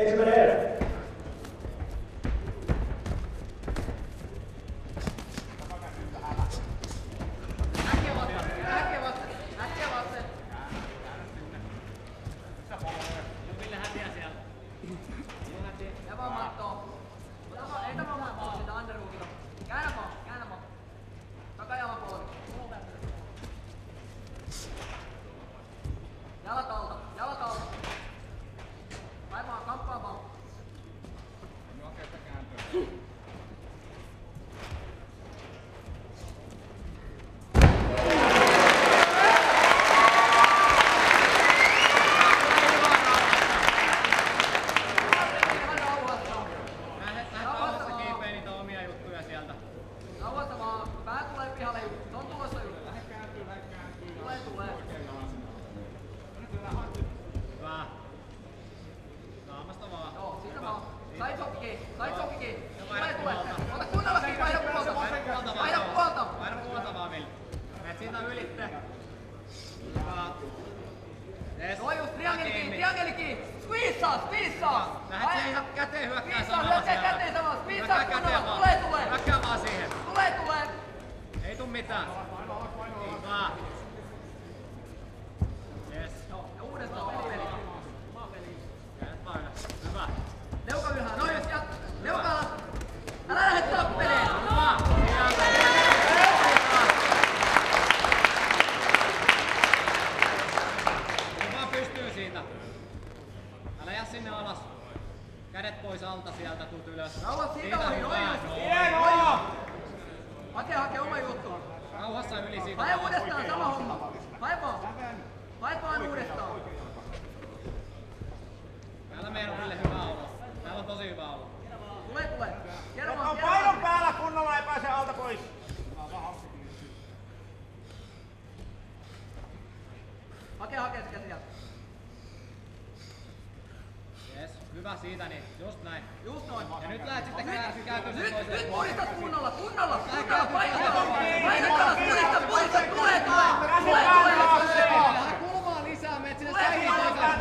Ensimmäinen erä. Kädet pois alta sieltä, tuut ylös. Rauha siitä ohi, Hake oma juttu. Rauhassa yli siitä. Hae uudestaan, sama homma. Hae vaan uudestaan. Täällä meillä on Ville hyvä olo. Täällä on tosi hyvä olo. Tule. On painon päällä kunnolla, ei pääse alta pois. Hake sekä sieltä. Jes, hyvä siitä niin, just näin. Just noin. Ja nyt lähet sitten käytön sen toiseen. Nyt puristat kunnolla, puristat, tulee. Vähän kulmaa lisää, meet sinne säihin toiseen.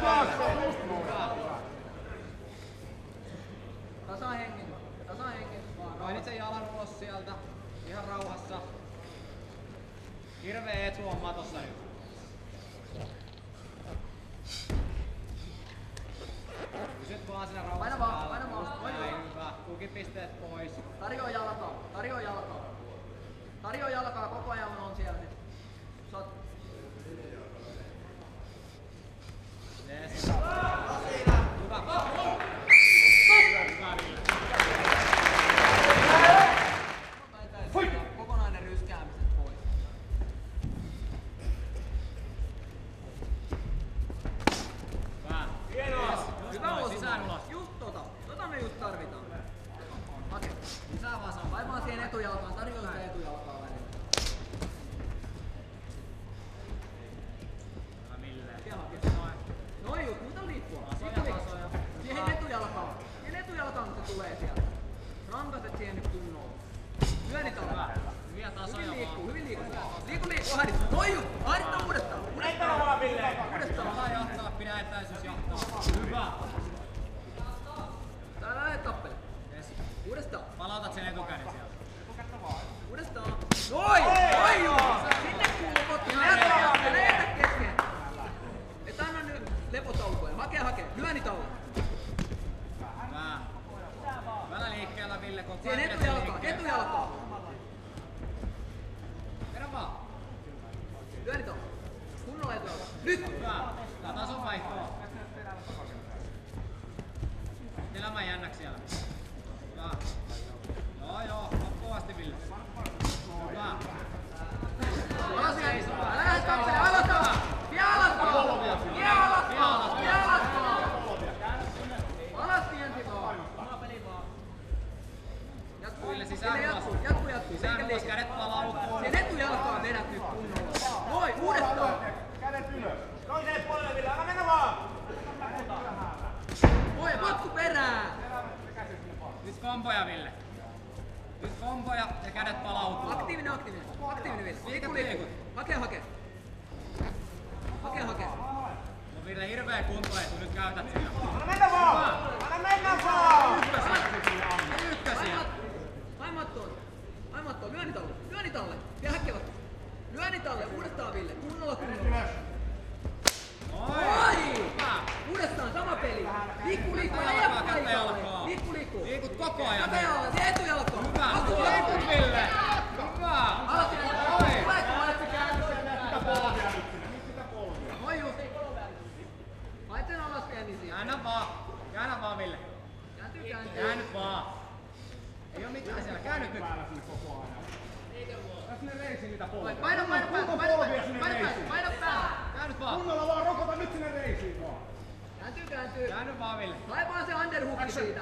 Tasa hengen. Painit sen jalan ulos sieltä, ihan rauhassa. Hirveä etuomma tossa nyt. Pysyt vaan siinä rauhassa päällä. Paina vaan. Hyvä. Tukipisteet pois. Tarjoa jalkaa, koko ajan on siellä. Yes. Hyvä. Kokonainen ryskäämiset pois. Hyvä osuma. Sisään ulos. Just tota me just tarvitaan. Hake. Lisää vaan samaa. Vai vaan siihen etujalkaan, tarjoa sitä etujalkaa välillä. Noin just, nyt on liikkua. Siihen etujalkaan. Kun se tulee sieltä. Rankaset siihen nyt kunnolla. Lyönnit alkaa. Hyviä tasoja Hyvin liikkuu. Liiku, ahdit. Noin just, ahdittaa uudestaan. Saa jahtaa, pidä etäisyys jahtaa. Hyvä. Täällä lähdet tappele. Yes. Uudestaan. Palautat sen etukäden sieltä. Uudestaan. Noin just. Sinne kuuluu kotiin. Lähetä kesken. Et anna nyt lepotaukoja. Hake. Lyönnitauko. Hyvä. Hyvällä liikkeellä Ville, kun Siihen etujalkaa. Vedä vaan. Lyönnitauko. Kunnolla etujalkaa. Nyt. Hyvä. Tää tason vaihtoa. Elämä jännäks siellä. Hyvä. Joo. Kovasti Ville. Hyvä. Alas seisomaan. Älä lähde tappele. Alastaan. Vie alastaan. Alas tienti vaan. Ville sisään ulos. Jatkuu. Sisään ulos, kädet palauttuu. Sen etujalkaa vedät nyt kunnolla. Noin, uudestaan. Kädet ylös. Toiseen puolelle, Ville. Anna mennä vaan. Voi, potku perään. Nyt komboja Ville. Nyt komboja ja kädet palautuu. Aktiivinen Ville. Liikut. Hake. No Ville, hirveä kuntoetu, nyt käytät sitä. Anna mennä vaan! Anna mennä vaan! Ykkösiä. Aimattoon, lyöni talle. Ja häkkevät. Lyöni talle, uudestaan Ville, kunnolla. Oi! Uudestaan sama peli. Liikku, aja paikalle. Liikku. Liikut koko ajan. Etujalkoon. Hyvä. Liikut, Ville. Hyvä. Oi just. Laitten alas käännin. Käännä vaan, Ville. Käännyt vaan. Ei oo mitään siellä, käännyt nyt. Paina päällä. Käännyt vaan. Kunnolla vaan, rokota nyt sinne reisiin vaan. Kääntyy. Käännyt vaan, Ville. Hae vaan se underhookki siitä.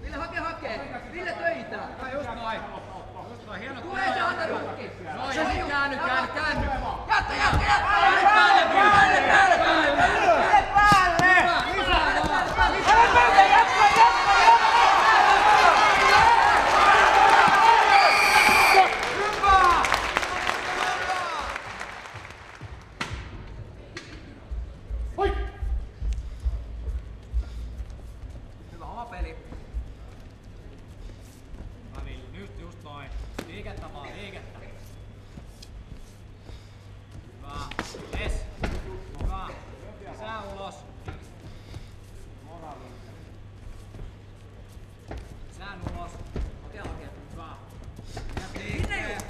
Ville hakee. Ville töitä. Just noin, hieno. Tulee se underhookki. Noin, ja sit käänny. Jatka. Hyvä oma peli. Hyvä, Ville, nyt just noin. Liikettä vaan, liikettä. Hyvä. Yes. Hyvä. Lisää ulos. Sään ulos. Hakee. Hyvä.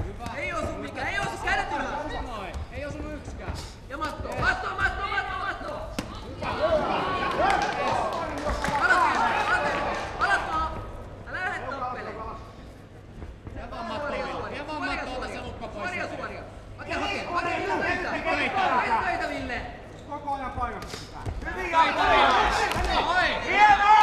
Hyvä. Ei osu mikään, ei osu kädet ylhäällä. Noin. Ei osunut yksikään. Ja matto. Alat maa. Älä lähde tappelemaan. Vie vaan mattoa tässä lukko pois. Suoria. Hakee. Töitä, Ville. Koko ajan painasta sitä. Hyvin Töitä, Ville. Oi. Hienoa!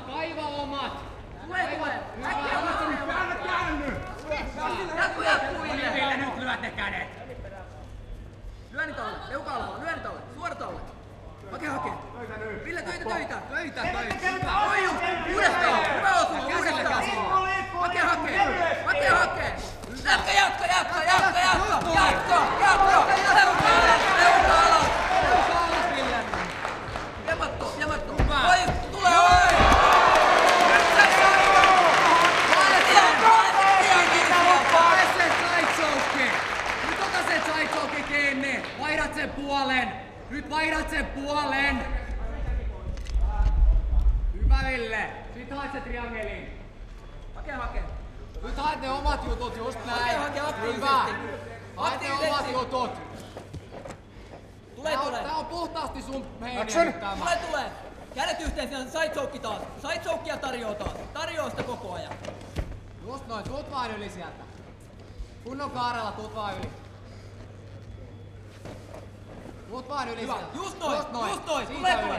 Kaiva omat. Jatku, Ville. Ville, nyt lyöt ne kädet. Lyöni talle, leuka alhaalla, lyöni talle, suora talle. Hakee. Ville, töitä. Oi just, uudestaan, hyvä osuma, uudestaan. Hakee. Jatka. Leuka alas, Ville. Ja matto. Oi, tulee, oi. Nyt vaihdat sen puolen! Hyvä, Ville! Sit haet se triangelin. Hakee. Nyt haet ne omat jutut, just näin. Hakee Hyvä! Haet ne omat jutut. Tulee. Tää on puhtaasti sun heiniä nyt tämä. Tulee. Kädet yhteen, siinä sidechoke taas. Sidechokea tarjoaa sitä koko ajan. Just noin, tuut vaan yli sieltä. Kunnon kaarella, tuut vaan yli. Tuut vaan yli Hyvä, sieltä. just noin. Siitä yli.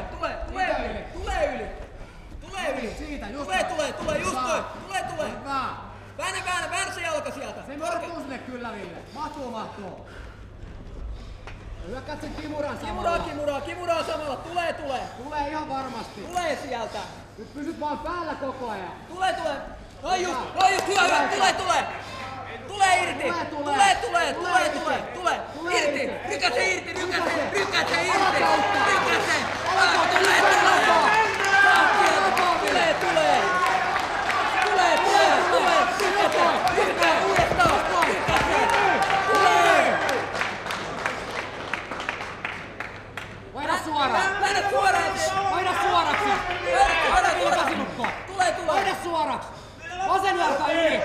Tulee yli. Siitä, just Tulee, just noin. Tulee. Hyvä. Väännä se jalka sieltä. Se mahtuu sinne kyllä, Ville. Mahtuu. Hyökkäät sen kimuran samalla. Kimuraa samalla. Tulee. Tulee ihan varmasti. Tulee sieltä. Nyt pysyt vaan päällä koko ajan. Tulee. Noin just, hyvä. Tulee irti. Tulee. Irti. Rykäse irti. Vaihda suoraksi. Tulee. Vaihda suoraksi. Vasen jalka yli.